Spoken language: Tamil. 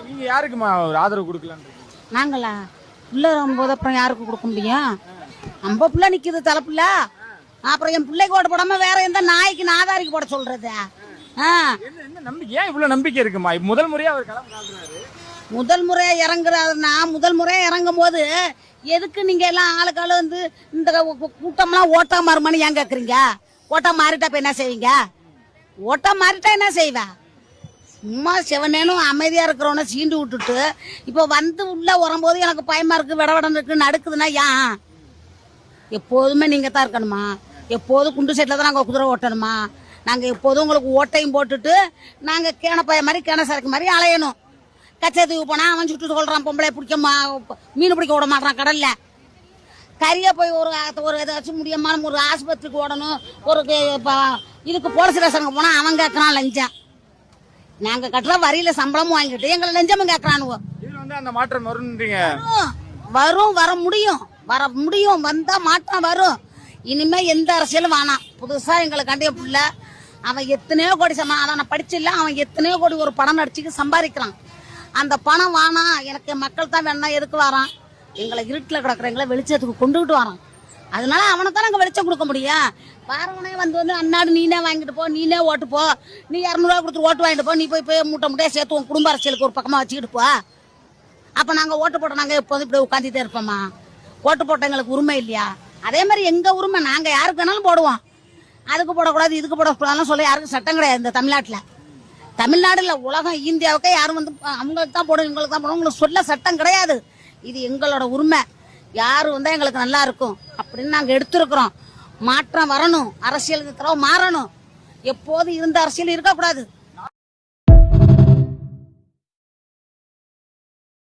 நீங்க யாருக்குமா ஒரு ஆதரவு கொடுக்கலான்னு? நாங்களா பிள்ளை வரும்போது அப்புறம் யாருக்கு கொடுக்க முடியும்? நம்ம பிள்ளை நிக்குது தலைப்புல, அப்புறம் என் பிள்ளைக்கு ஓட்டு போடாம வேற எந்த நாய்க்கு நாதாரிக்கு போட சொல்றது? என்ன நம்பிக்கை, ஏன் இவ்வளவு நம்பிக்கை இருக்குமா? முதல் முறையா அவர் களம் காட்டுறாரு. முதல் முறையா இறங்குறாருன்னா, முதல் முறையா இறங்கும் போது எதுக்கு நீங்க எல்லாம் ஆளுக்கால வந்து இந்த கூட்டம்லாம் ஓட்டா மாறுமான்னு ஏன் கேக்குறீங்க? ஓட்டா மாறிட்டா இப்ப என்ன செய்வீங்க? ஓட்டா மாறிட்டா என்ன செய்வ? சும்மா சிவனேனும் அமைதியா இருக்கிறவன சீண்டு விட்டுட்டு இப்ப வந்து உள்ள வரும்போது எனக்கு பயமா இருக்கு, விடவடன் இருக்கு, நடக்குதுன்னா ஏன்? எப்போதுமே நீங்க தான் இருக்கணுமா? எப்போதும் குண்டு சைட்ல தான் நாங்க குதிரை ஓட்டணுமா? நாங்க எப்போதும் உங்களுக்கு ஓட்டையும் போட்டுட்டு நாங்க கேனப்பாய மாதிரி கேன சரக்கு மாதிரி அலையணும். கச்சத்துக்கு போனா அவன் சுட்டு சொல்றான் பொம்பளை பிடிக்க மீன் பிடிக்க விட மாட்டான் கடல்ல. கரியா போய் ஒரு ஏதாச்சும் முடியுமான ஒரு ஆஸ்பத்திரிக்கு ஓடணும், ஒரு இதுக்கு போலீஸ் ஸ்டேஷனுக்கு போனா அவன் கேட்கறான் லஞ்சம். நாங்க கட்டுற வரியில சம்பளமும் வாங்கிட்டு எங்களை லஞ்சமும் கேட்கறானுவோ. அந்த மாற்றம் வரும்ன்றீங்க? வரும், வர முடியும், வர முடியும், வந்தா மாற்றம் வரும். இனிமே எந்த அரசியலும் வேணாம். புதுசா எங்களுக்கு கண்டிய புள்ள அவன் எத்தனையோ கோடி அவன் படிச்சில்ல, அவன் எத்தனையோ கோடி ஒரு படம் நடிச்சுக்கு சம்பாதிக்கிறான். அந்த பணம் வேணாம், எனக்கு மக்கள் தான் வேணா, எதுக்கு வரான்? எங்களை இருட்டில் கிடக்குறவங்களை வெளிச்சத்துக்கு கொண்டுகிட்டு வரான். அதனால அவனை தான் நாங்கள் வெளிச்சம் கொடுக்க முடியும். வாரவனே வந்து அன்னாடு நீனே வாங்கிட்டு போ, நீனே ஓட்டு போ, நீ 200 கொடுத்து ஓட்டு வாங்கிட்டு போ, நீ போய் மூட்டை மூட்டையா சேர்த்து உன் குடும்ப அரசியலுக்கு ஒரு பக்கமாக வச்சுக்கிட்டு போ. அப்போ நாங்கள் ஓட்டு போட்டோம், நாங்கள் எப்போதும் இப்படி உட்காந்துட்டே இருப்போமா? ஓட்டு போட்ட எங்களுக்கு உரிமை இல்லையா? அதே மாதிரி எங்கள் உரிமை, நாங்கள் யாருக்கு வேணாலும் போடுவோம். அதுக்கு போடக்கூடாது, இதுக்கு போடக்கூடாதுன்னு சொல்ல யாருக்கும் சட்டம் கிடையாது இந்த தமிழ்நாட்டில். தமிழ்நாடுல உலகம் இந்தியாவுக்கே யாரும் வந்து அவங்களுக்கு தான் போடும், இவங்களுக்கு தான் போடும், உங்களுக்கு சொல்ல சட்டம் கிடையாது. இது எங்களோட உரிமை. யாரு வந்தா எங்களுக்கு நல்லா இருக்கும் அப்படின்னு நாங்க எடுத்திருக்கிறோம். மாற்றம் வரணும், அரசியல் மாறணும். எப்போது இருந்த அரசியல் இருக்கக்கூடாது.